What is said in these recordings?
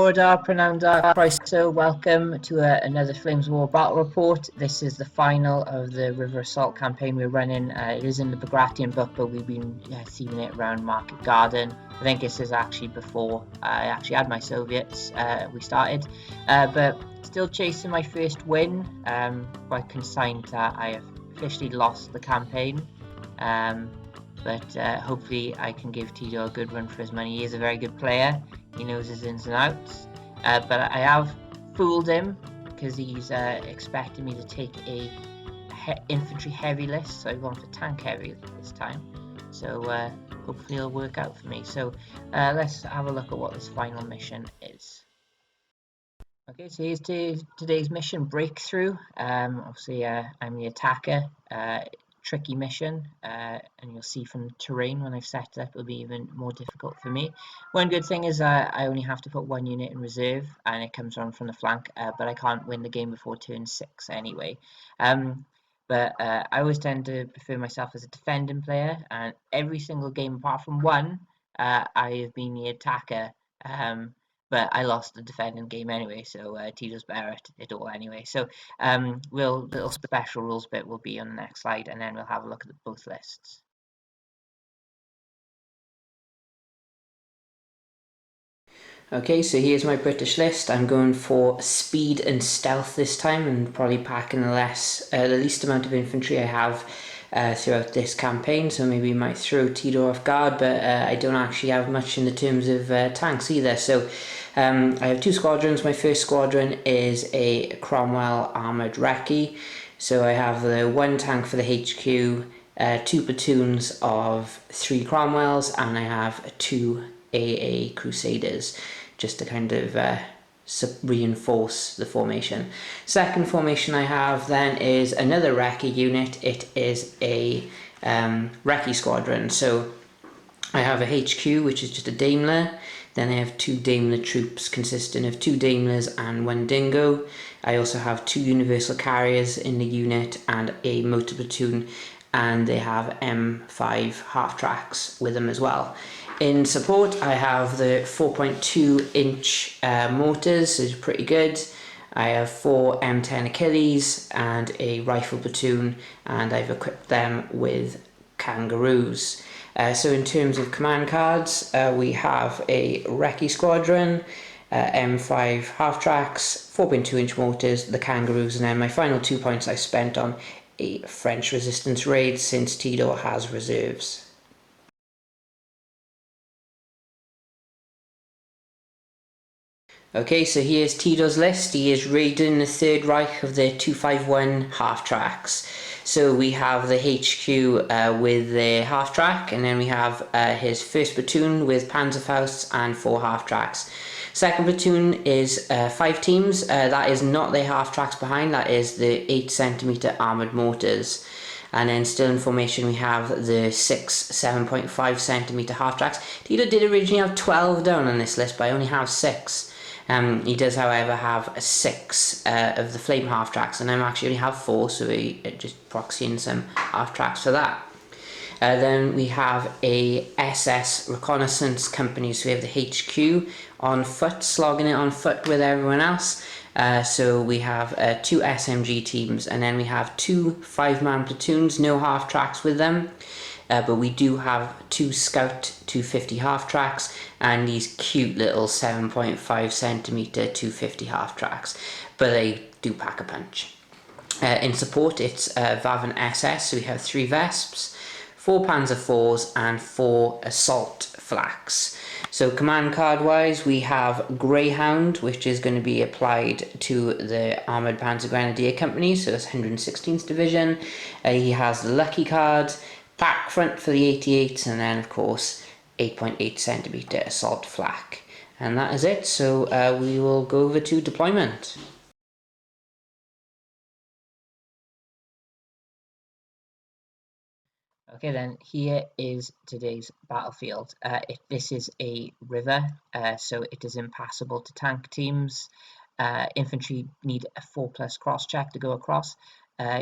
Order, Prananda, Croeso, welcome to another Flames War battle report. This is the final of the River Assault campaign we're running. It is in the Bagration book, but we've been seeing it around Market Garden. I think this is actually before I actually had my Soviets, we started. But still chasing my first win, quite consigned that I have officially lost the campaign. But hopefully I can give Tito a good run for his money. He is a very good player. He knows his ins and outs. But I have fooled him because he's expecting me to take a infantry heavy list. So I've gone for tank heavy this time. So hopefully it'll work out for me. So let's have a look at what this final mission is. Okay, so here's today's mission, Breakthrough. Obviously I'm the attacker. Tricky mission, and you'll see from the terrain when I've set it up it'll be even more difficult for me. One good thing is I only have to put one unit in reserve and it comes on from the flank, but I can't win the game before turn 6 anyway. But I always tend to prefer myself as a defending player, and every single game apart from one I have been the attacker. But I lost the defending game anyway, so Tito's better at it all anyway. So little special rules bit will be on the next slide, and then we'll have a look at both lists. Okay, so here's my British list. I'm going for speed and stealth this time, and probably packing the least amount of infantry I have throughout this campaign, so maybe it might throw Tito off guard, but I don't actually have much in the terms of tanks either. So I have two squadrons. My first squadron is a Cromwell Armoured Recce, so I have the one tank for the HQ, two platoons of 3 Cromwells, and I have 2 AA Crusaders, just to kind of reinforce the formation. Second formation I have then is another Recce unit. It is a Recce squadron. So I have a HQ, which is just a Daimler. Then I have 2 Daimler troops consisting of 2 Daimlers and 1 Dingo. I also have 2 Universal Carriers in the unit and a motor platoon, and they have M5 half tracks with them as well. In support, I have the 4.2 inch mortars, which is pretty good. I have 4 M10 Achilles and a rifle platoon, and I've equipped them with kangaroos. So in terms of command cards, we have a Recce squadron, M5 half tracks, 4.2 inch mortars, the kangaroos, and then my final 2 points I spent on a French resistance raid, since Tito has reserves. Okay, so here's Tito's list. He is raiding the Third Reich of the 251 half tracks. So we have the HQ with the half track, and then we have his first platoon with Panzerfausts and 4 half tracks. Second platoon is 5 teams. That is not the half tracks behind, that is the 8cm armoured mortars. And then still in formation we have the 6 7.5cm half tracks. Tito did originally have 12 down on this list, but I only have 6. He does, however, have 6 of the flame half tracks, and I actually only have 4, so we just proxy in some half tracks for that. Then we have a SS reconnaissance company, so we have the HQ on foot, slogging it on foot with everyone else. So we have 2 SMG teams, and then we have 2 5-man platoons, no half tracks with them. But we do have 2 Scout 250 half tracks and these cute little 7.5cm 250 half tracks, but they do pack a punch. In support, it's Vavan SS, so we have 3 Vesps, 4 Panzer IVs and 4 Assault Flaks. So command card wise, we have Greyhound, which is going to be applied to the Armoured Panzergrenadier company, so that's 116th Division. He has the Lucky card, Pack front for the 88s, and then of course 8.8cm assault flak. And that is it, so we will go over to deployment. Okay then, here is today's battlefield. This is a river, so it is impassable to tank teams. Infantry need a 4+ cross check to go across.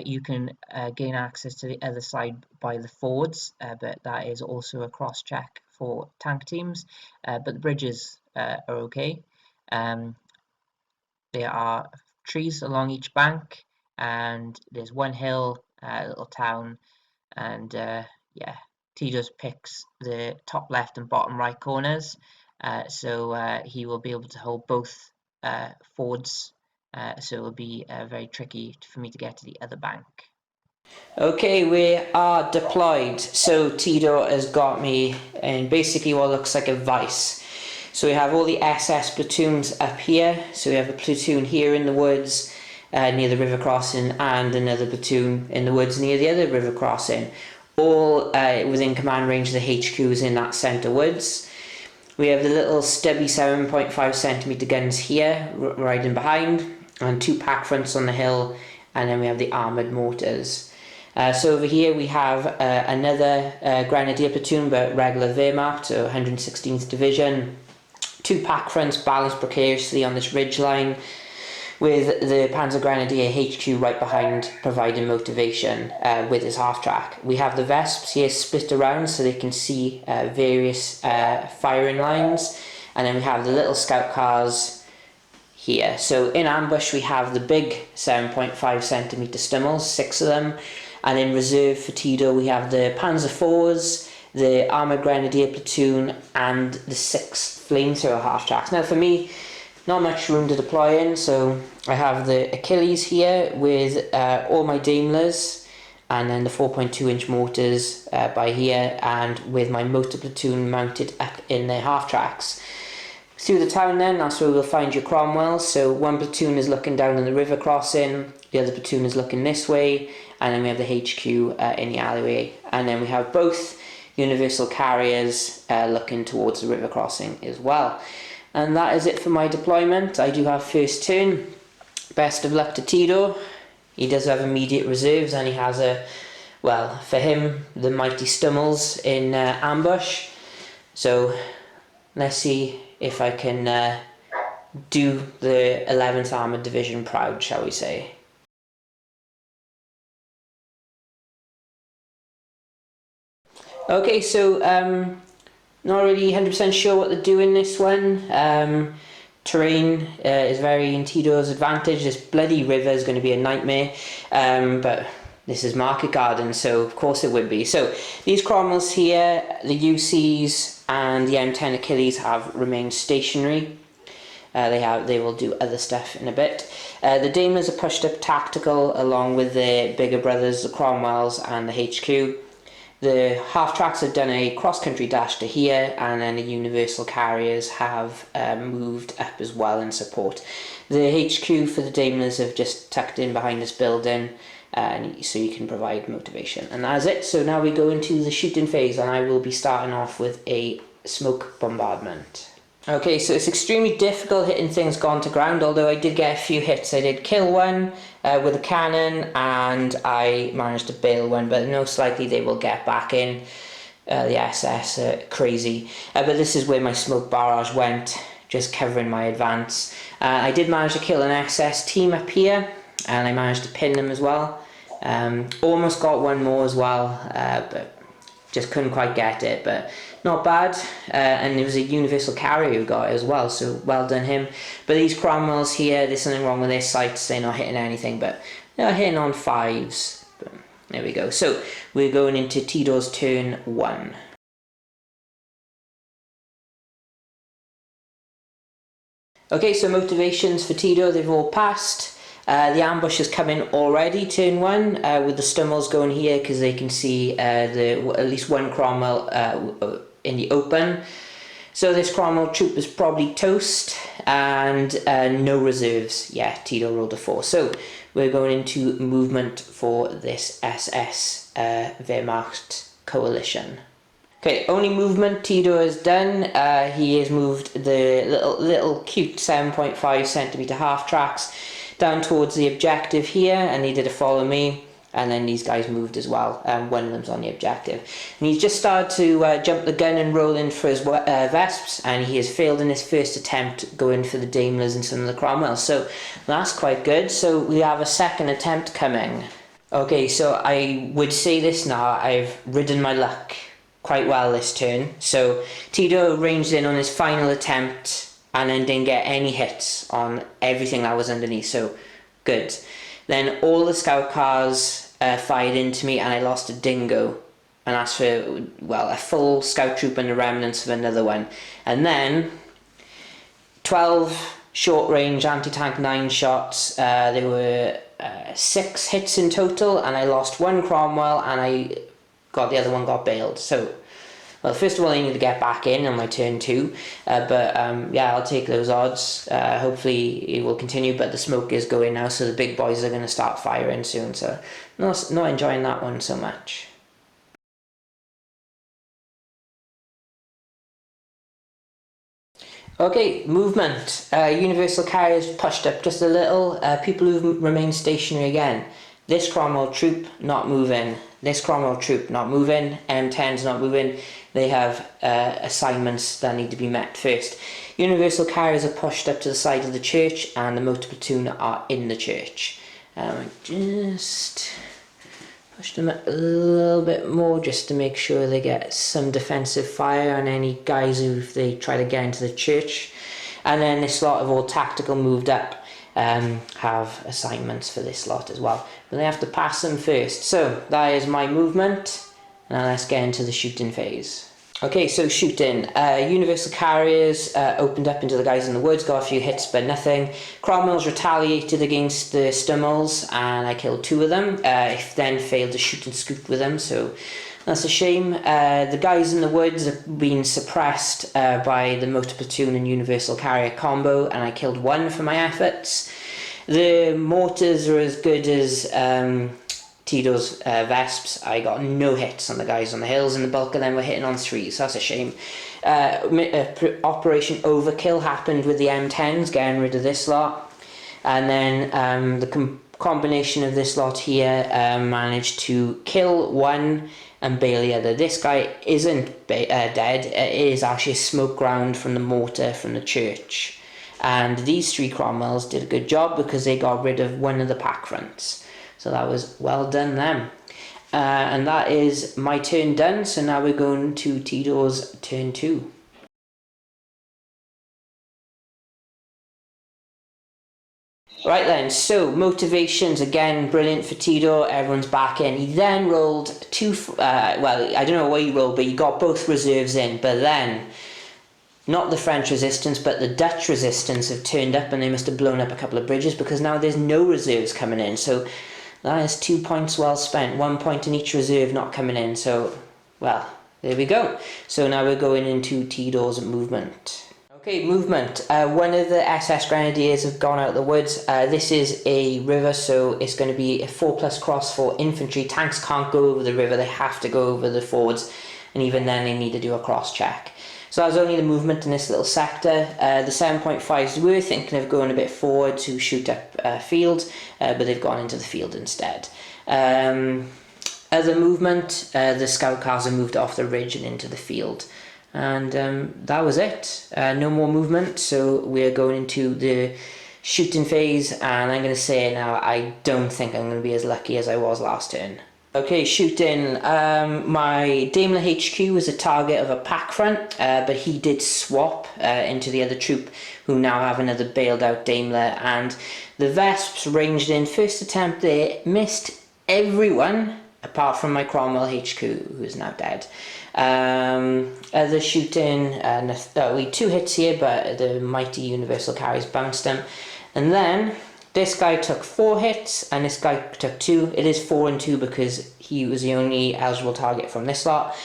You can gain access to the other side by the fords, but that is also a cross check for tank teams, but the bridges are okay. There are trees along each bank, and there's one hill, a little town, and yeah, Tito's picks the top left and bottom right corners, so he will be able to hold both fords, so it will be very tricky for me to get to the other bank. Okay, we are deployed. So Tito has got me in basically what looks like a vice. So we have all the SS platoons up here. So we have a platoon here in the woods near the river crossing, and another platoon in the woods near the other river crossing. All within command range of the HQs in that centre woods. We have the little stubby 7.5cm guns here riding behind, and 2 pack fronts on the hill, and then we have the armoured mortars. So over here we have another Grenadier platoon, but regular Wehrmacht, so 116th Division. 2 pack fronts balanced precariously on this ridge line, with the Panzergrenadier HQ right behind, providing motivation with his half-track. We have the Vesps here split around so they can see various firing lines, and then we have the little scout cars here. So in ambush we have the big 7.5cm Stummels, 6 of them, and in reserve for Tito we have the Panzer IVs, the Armoured Grenadier platoon, and the 6 flamethrower half-tracks. Now for me, not much room to deploy in, so I have the Achilles here with all my Daimlers, and then the 4.2-inch mortars by here, and with my motor platoon mounted up in their half-tracks. Through the town then, that's where we'll find your Cromwell. So one platoon is looking down on the river crossing, the other platoon is looking this way, and then we have the HQ in the alleyway. And then we have both universal carriers looking towards the river crossing as well. And that is it for my deployment. I do have first turn. Best of luck to Tito. He does have immediate reserves, and he has well, for him, the mighty Stummels in ambush. So let's see if I can do the 11th Armoured Division proud, shall we say. Okay, so not really 100% sure what to do in this one. Terrain is very in Tito's advantage. This bloody river is going to be a nightmare, but this is Market Garden, so of course it would be. So these Cromwells here, the UCs and the M10 Achilles have remained stationary. They will do other stuff in a bit. The Daimlers are pushed up tactical along with their bigger brothers, the Cromwells and the HQ. The half-tracks have done a cross-country dash to here, and then the universal carriers have moved up as well in support. The HQ for the Daimlers have just tucked in behind this building, so you can provide motivation. And that's it. So now we go into the shooting phase, and I will be starting off with a smoke bombardment. Okay, so it's extremely difficult hitting things gone to ground, although I did get a few hits. I did kill one with a cannon, and I managed to bail one, but most likely they will get back in. The SS crazy. But this is where my smoke barrage went, just covering my advance. I did manage to kill an SS team up here, and I managed to pin them as well. Almost got one more as well, but just couldn't quite get it, but not bad. And there was a universal carrier who got it as well, so well done him. But these Cromwells here, there's something wrong with their sights. They're not hitting anything, but they're hitting on 5s. But there we go. So we're going into Tito's turn 1. Okay, so motivations for Tito, they've all passed. The ambush is coming already, turn 1, with the Stummels going here because they can see at least one Cromwell in the open. So this Cromwell troop is probably toast, and no reserves. Yeah, Tito rolled a 4. So we're going into movement for this SS Wehrmacht coalition. Okay, only movement Tito has done. He has moved the little cute 7.5cm half-tracks down towards the objective here, and he did a follow me, and then these guys moved as well. One of them's on the objective, and he's just started to jump the gun and roll in for his Vesps, and he has failed in his first attempt going for the Daimlers and some of the Cromwells, so that's quite good. So we have a second attempt coming. Okay, so I would say this now, I've ridden my luck quite well this turn. So Tito ranged in on his final attempt and then didn't get any hits on everything that was underneath, so good. Then all the scout cars fired into me, and I lost a dingo, and that's for, well, a full scout troop and the remnants of another one. And then 12 short range anti-tank 9 shots. There were 6 hits in total, and I lost 1 Cromwell, and the other one got bailed. So, well, first of all, I need to get back in on my turn 2, but yeah, I'll take those odds. Hopefully it will continue, but the smoke is going now, so the big boys are going to start firing soon, so not enjoying that one so much. Okay, movement. Universal carriers pushed up just a little. People who've remained stationary again. This Cromwell troop not moving. This Cromwell troop not moving. M10's not moving. They have assignments that need to be met first. Universal carriers are pushed up to the side of the church, and the motor platoon are in the church. Just push them up a little bit more just to make sure they get some defensive fire on any guys who they try to get into the church. And then this lot of all tactical moved up have assignments for this lot as well, but they have to pass them first. So that is my movement. Now let's get into the shooting phase. Okay, so shooting. Universal carriers opened up into the guys in the woods, got a few hits but nothing. Cromwell's retaliated against the Stummels, and I killed 2 of them. Then failed to shoot and scoot with them, so that's a shame. The guys in the woods have been suppressed by the motor platoon and universal carrier combo, and I killed 1 for my efforts. The mortars are as good as Tito's Vesps. I got no hits on the guys on the hills, and the bulk of them were hitting on 3s, so that's a shame. Operation Overkill happened with the M10s, getting rid of this lot, and then the combination of this lot here managed to kill 1 and bail the other. This guy isn't dead. It is actually a smoke ground from the mortar from the church, and these 3 Cromwells did a good job because they got rid of 1 of the pack fronts. So that was well done them. And that is my turn done, so now we're going to Tito's turn 2. Right then, so motivations again, brilliant for Tito, everyone's back in. He then rolled 2, well, I don't know what he rolled, but he got both reserves in, but then not the French resistance, but the Dutch resistance have turned up, and they must have blown up a couple of bridges because now there's no reserves coming in. So that is 2 points well spent, 1 point in each reserve not coming in. So, well, there we go. So now we're going into Tito's movement. Okay, movement. One of the SS Grenadiers have gone out of the woods. This is a river, so it's going to be a 4+ cross for infantry. Tanks can't go over the river, they have to go over the fords, and even then they need to do a cross check. So that was only the movement in this little sector. The 7.5s were thinking of going a bit forward to shoot up field, but they've gone into the field instead. Other movement, the scout cars have moved off the ridge and into the field. And that was it. No more movement, so we're going into the shooting phase, and I'm going to say now, I don't think I'm going to be as lucky as I was last turn. Okay, shooting. My Daimler HQ was a target of a pack front, but he did swap into the other troop, who now have another bailed out Daimler, and the Vesps ranged in. First attempt there, missed everyone apart from my Cromwell HQ, who is now dead. Other shooting, we 2 hits here, but the mighty universal carriers bounced them. And then this guy took 4 hits, and this guy took 2. It is 4 and 2 because he was the only eligible target from this lot.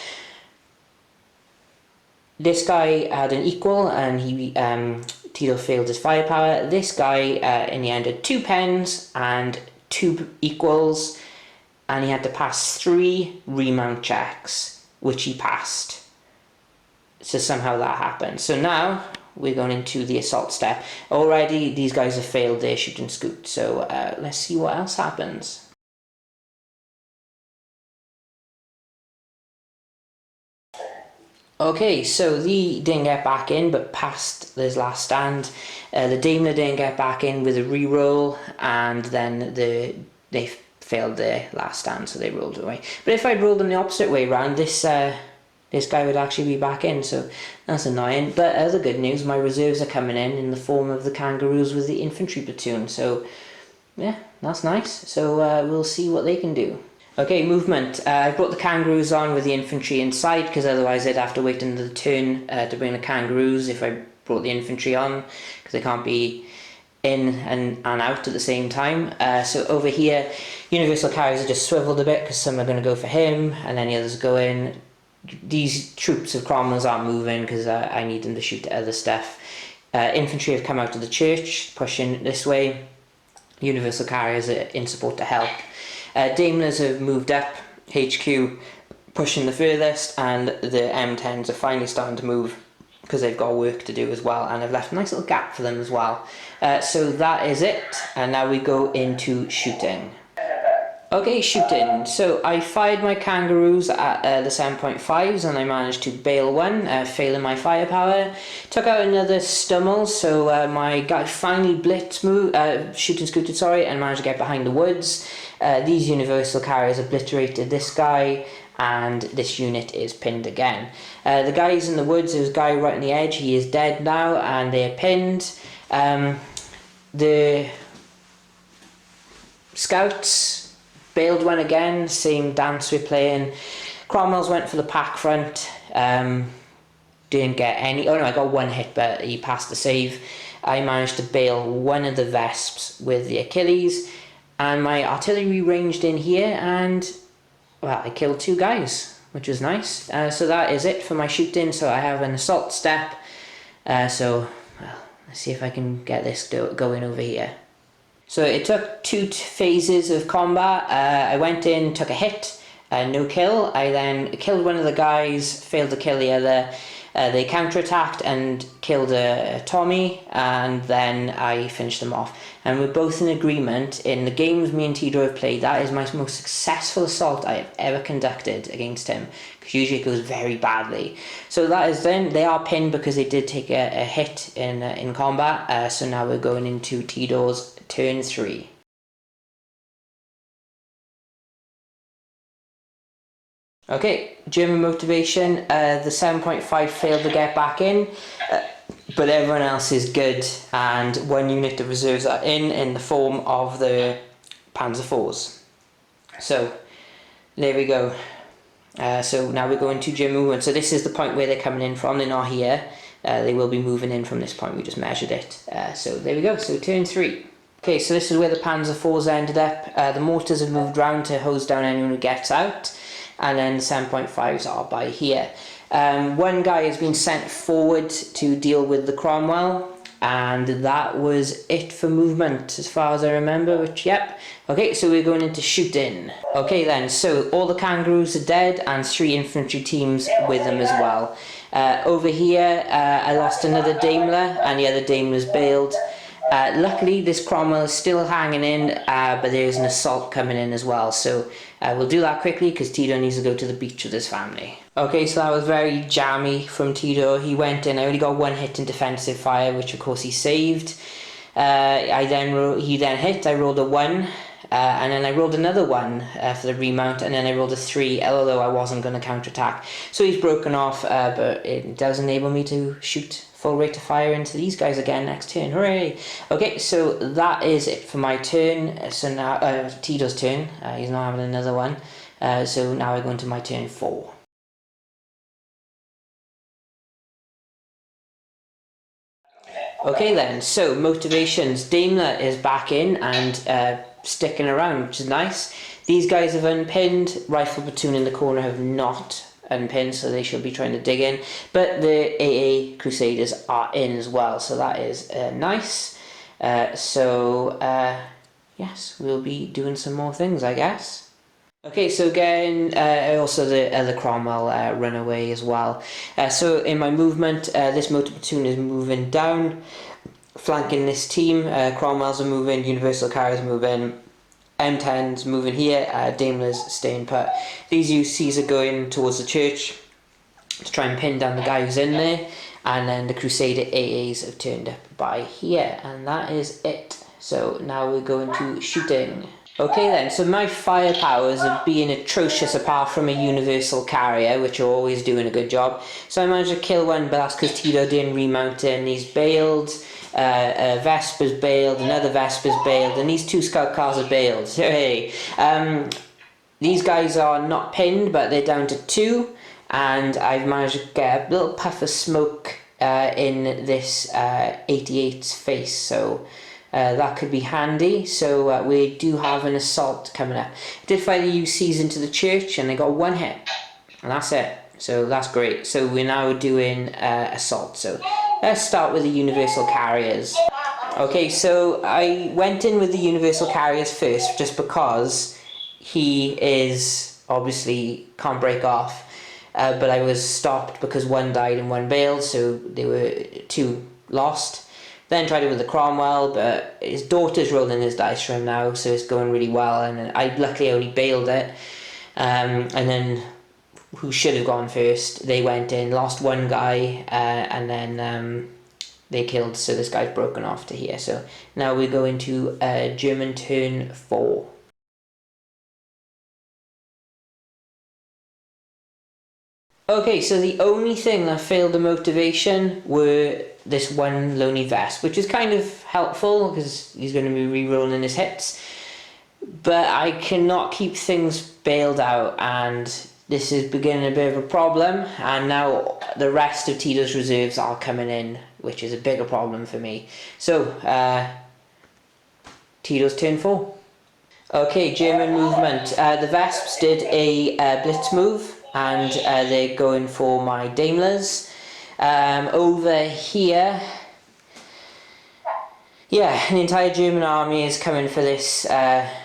This guy had an equal, and he Tito failed his firepower. This guy in the end had 2 pens and 2 equals, and he had to pass 3 remount checks, which he passed. So somehow that happened. So now we're going into the assault step. Already these guys have failed their shoot and scoot, so let's see what else happens. Okay, so the didn't get back in, but passed his last stand. The Daimler didn't get back in with a re-roll, and then they failed their last stand, so they rolled away. But if I'd rolled them the opposite way around, this this guy would actually be back in, so that's annoying. But other good news, my reserves are coming in the form of the kangaroos with the infantry platoon, so yeah, that's nice. So we'll see what they can do. Okay, movement. I brought the kangaroos on with the infantry inside, because otherwise they'd have to wait another turn to bring the kangaroos if I brought the infantry on, because they can't be in and out at the same time. So over here, universal carriers are just swiveled a bit, because some are going to go for him, and then the others go in. These troops of Cromwell's aren't moving, because I need them to shoot at other stuff. Infantry have come out of the church, pushing this way. Universal carriers are in support to help. Daimlers have moved up, HQ pushing the furthest, and the M10s are finally starting to move because they've got work to do as well, and I've left a nice little gap for them as well. So that is it, and now we go into shooting. Okay, shooting. So I fired my kangaroos at the 7.5s and I managed to bail one, failing my firepower. Took out another Stummel, so my guy finally shooting scooted, and managed to get behind the woods. These universal carriers obliterated this guy, and this unit is pinned again. The guys in the woods, there's a guy right on the edge, he is dead now, and they're pinned. The scouts bailed one again, same dance we're playing. Cromwell's went for the pack front, didn't get any, oh no, I got one hit, but he passed the save. I managed to bail one of the Vesps with the Achilles, and my artillery ranged in here, and well, I killed two guys, which was nice. So that is it for my shooting. So I have an assault step, let's see if I can get this going over here. So it took two phases of combat. I went in, took a hit, no kill. I then killed one of the guys, failed to kill the other. They counterattacked and killed a Tommy, and then I finished them off. And we're both in agreement, in the games me and Tito have played, that is my most successful assault I have ever conducted against him, because usually it goes very badly. So that is then, they are pinned because they did take a hit in combat, so now we're going into Tito's turn 3. Okay, German motivation, the 7.5 failed to get back in, but everyone else is good, and one unit of reserves are in the form of the Panzer IVs. So, there we go. So now we're going to German movement. So this is the point where they're coming in from, they're not here. They will be moving in from this point, we just measured it. So there we go, so turn 3. Okay, so this is where the Panzer IVs ended up. The mortars have moved round to hose down anyone who gets out, and then the 7.5s are by here. One guy has been sent forward to deal with the Cromwell, and that was it for movement as far as I remember, which, yep. Okay, so we're going into shooting. Okay then, so all the kangaroos are dead and 3 infantry teams with them as well. Over here, I lost another Daimler, and the other Daimler's bailed. Luckily this Cromwell is still hanging in, but there's an assault coming in as well, so we'll do that quickly because Tito needs to go to the beach with his family. Okay, so that was very jammy from Tito. He went in, I only got one hit in defensive fire, which of course he saved. He then hit, I rolled a 1, and then I rolled another 1 for the remount, and then I rolled a 3, although I wasn't going to counterattack. So he's broken off, but it does enable me to shoot full rate of fire into these guys again next turn. Hooray! Okay, so that is it for my turn. So now Tito's turn. He's not having another one. So now I go into my turn 4. Okay then, so motivations. Daimler is back in and sticking around, which is nice. These guys have unpinned. Rifle platoon in the corner have not unpinned, so they should be trying to dig in. But the AA Crusaders are in as well, so that is nice. Yes, we'll be doing some more things, I guess. Okay, so again, also the other Cromwell run away as well. So in my movement, this motor platoon is moving down, flanking this team. Cromwells are moving, Universal Carriers moving, M10s moving here, Daimlers staying put. These UCs are going towards the church to try and pin down the guy who's in there, and then the Crusader AAs have turned up by here, and that is it. So now we're going to shooting. Okay then, so my fire powers have been atrocious apart from a universal carrier, which are always doing a good job. So I managed to kill one, but that's because Tito didn't remount it, and he's bailed. A Vespa's bailed, another Vespa's bailed, and these two scout cars are bailed. Hey, these guys are not pinned, but they're down to 2, and I've managed to get a little puff of smoke in this 88's face, so that could be handy. So we do have an assault coming up. I did fire the UCs into the church, and they got 1 hit, and that's it. So that's great. So we're now doing assault. So let's start with the universal carriers. Okay, so I went in with the universal carriers first, just because he is obviously can't break off, but I was stopped because 1 died and 1 bailed, so they were 2 lost. Then tried it with the Cromwell, but his daughter's rolling his dice for him now, so it's going really well, and I luckily only bailed it. And then who should have gone first, they went in, lost 1 guy, and then they killed, so this guy's broken off to here. So now we go into German turn 4. Okay, so the only thing that failed the motivation were this 1 lonely vest, which is kind of helpful because he's going to be re-rolling his hits. But I cannot keep things bailed out, and this is beginning a bit of a problem. And now the rest of Tito's reserves are coming in, which is a bigger problem for me. So, Tito's turn 4. Okay, German movement. The Vesps did a blitz move, and they're going for my Daimlers. Over here, yeah, an entire German army is coming for this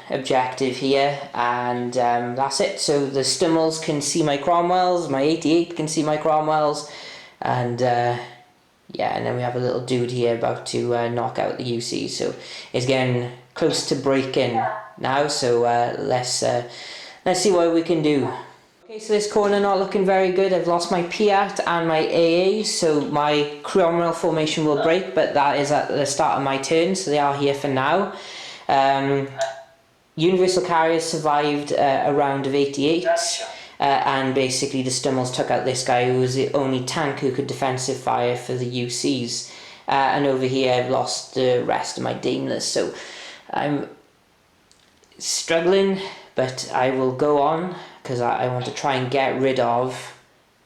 objective here, and that's it. So the Stummels can see my Cromwells, my 88 can see my Cromwells, and yeah, and then we have a little dude here about to knock out the UC, so it's getting close to breaking now, so let's see what we can do. Okay, so this corner not looking very good. I've lost my Piat and my AA, so my Cromwell formation will break, but that is at the start of my turn, so they are here for now. Universal Carriers survived a round of 88s, and basically the Stummels took out this guy who was the only tank who could defensive fire for the UCs. And over here I've lost the rest of my Daimlers, so I'm struggling, but I will go on because I want to try and get rid of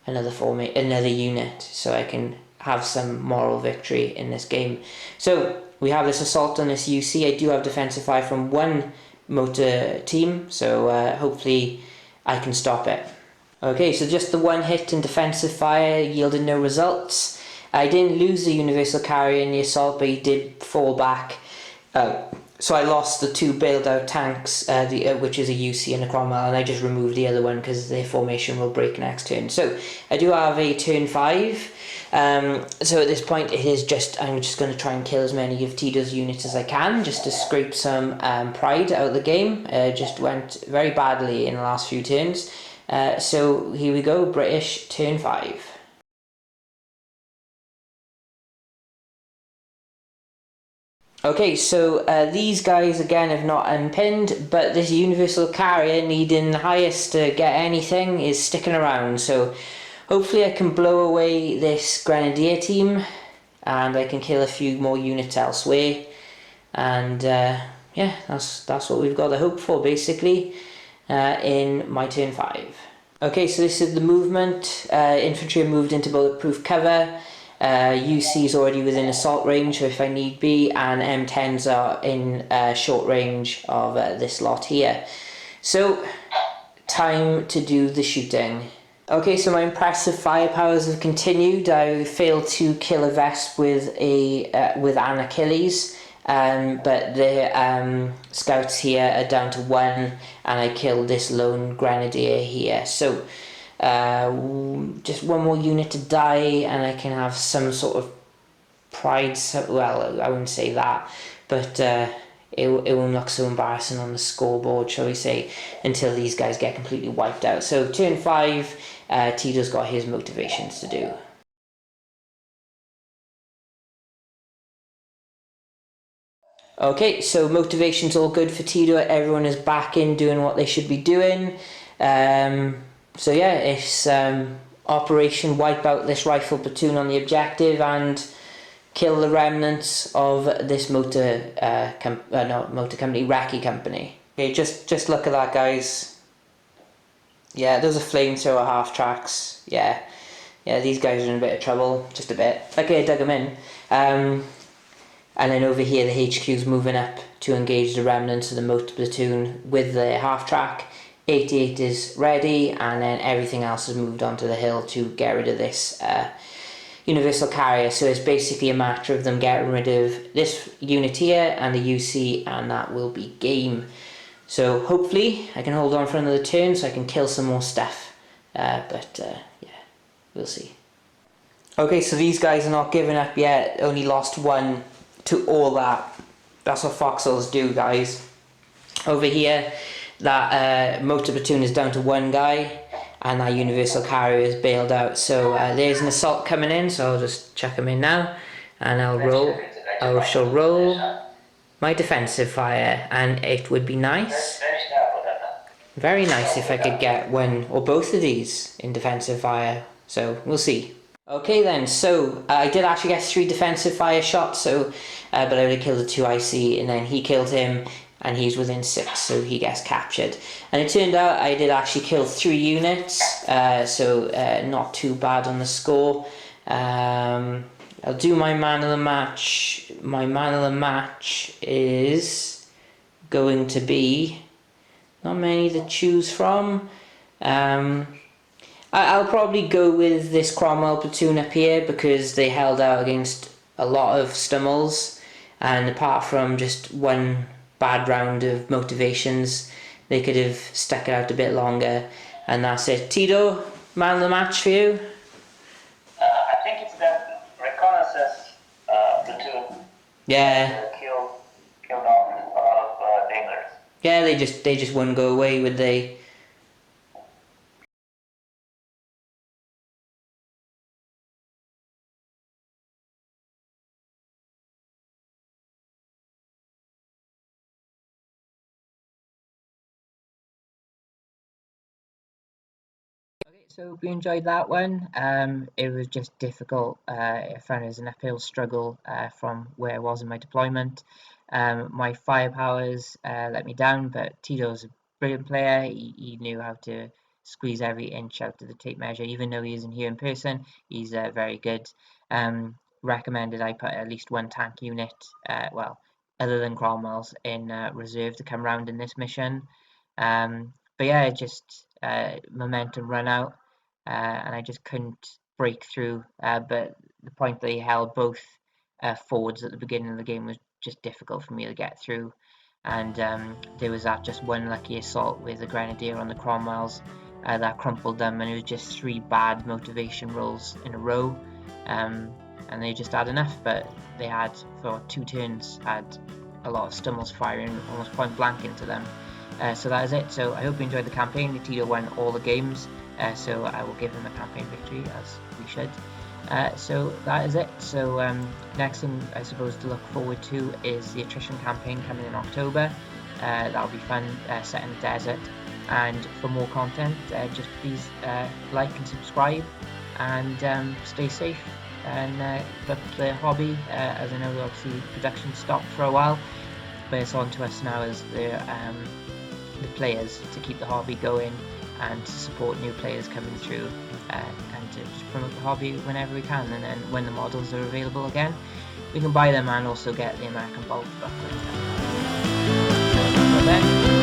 another unit so I can have some moral victory in this game. So we have this assault on this UC. I do have defensive fire from 1 motor team, so hopefully I can stop it. Okay, so just the 1 hit in defensive fire yielded no results. I didn't lose the universal carrier in the assault, but he did fall back. So I lost the 2 bailed out tanks, which is a UC and a Cromwell, and I just removed the other one because their formation will break next turn. So I do have a turn 5. So at this point I'm just going to try and kill as many of Tito's units as I can, just to scrape some pride out of the game. Just went very badly in the last few turns. So here we go, British turn 5. Okay, so these guys again have not unpinned, but this universal carrier needing the highest to get anything is sticking around, so hopefully I can blow away this Grenadier team and I can kill a few more units elsewhere, and yeah, that's what we've got to hope for basically in my turn 5. Okay, so this is the movement. Infantry are moved into bulletproof cover. UC is already within assault range if I need be, and M10s are in short range of this lot here. So, time to do the shooting. Okay, so my impressive firepowers have continued. I failed to kill a Vesp with an Achilles, but the scouts here are down to 1, and I killed this lone Grenadier here. So just 1 more unit to die and I can have some sort of pride. Well, I wouldn't say that, but it won't look so embarrassing on the scoreboard, shall we say, until these guys get completely wiped out. So turn 5, Tito's got his motivations to do. Okay, so motivation's all good for Tito. Everyone is back in doing what they should be doing. So yeah, it's Operation Wipe Out this rifle platoon on the objective and kill the remnants of this motor company, Recce company. Okay, just look at that, guys. Yeah, those are flamethrower half tracks. Yeah, these guys are in a bit of trouble, just a bit. Okay, I dug them in. And then over here, the HQ's moving up to engage the remnants of the motor platoon with the half track. 88 is ready, and then everything else has moved onto the hill to get rid of this universal carrier. So it's basically a matter of them getting rid of this unit here and the UC, and that will be game. So hopefully I can hold on for another turn so I can kill some more stuff. But yeah, we'll see. Okay, so these guys are not giving up yet. Only lost one to all that. That's what foxholes do, guys. Over here, that motor platoon is down to one guy, and that universal carrier is bailed out. So there's an assault coming in, so I'll just chuck him in now, and I shall roll my defensive fire, and it would be nice, very nice, if I could get one or both of these in defensive fire. So we'll see. Okay then, so I did actually get 3 defensive fire shots, so but I would have killed the 2 IC, and then he killed him, and he's within 6, so he gets captured. And it turned out I did actually kill 3 units, so not too bad on the score. I'll do my man of the match. My man of the match is going to be not many to choose from. I'll probably go with this Cromwell platoon up here because they held out against a lot of Stummels, and apart from just one bad round of motivations, they could have stuck it out a bit longer, and that's it. Tito, man of the match for you? I think it's that reconnaissance platoon. Yeah. Killed off a lot of danglers. Yeah, they just wouldn't go away, would they? Okay, so hope you enjoyed that one. It was just difficult. I found it was an uphill struggle from where I was in my deployment. My firepowers let me down, but Tito's a brilliant player. He knew how to squeeze every inch out of the tape measure. Even though he isn't here in person, he's very good. Recommended I put at least 1 tank unit, well, other than Cromwell's, in reserve to come round in this mission. But yeah, it just momentum run out, and I just couldn't break through. But the point that he held both forwards at the beginning of the game was just difficult for me to get through. And there was that just one lucky assault with the Grenadier on the Cromwells that crumpled them, and it was just 3 bad motivation rolls in a row. And they just had enough, but they had, for 2 turns, had a lot of Stummels firing almost point blank into them. So that is it. So I hope you enjoyed the campaign. Tito won all the games, so I will give him a campaign victory, as we should. So that is it. So next thing I suppose to look forward to is the attrition campaign coming in October. That'll be fun, set in the desert. And for more content, just please like and subscribe, and stay safe and keep up the hobby. As I know, obviously production stopped for a while, but it's on to us now as the players to keep the hobby going and to support new players coming through, and to just promote the hobby whenever we can. And then when the models are available again, we can buy them and also get the American Bulk booklet. So until then.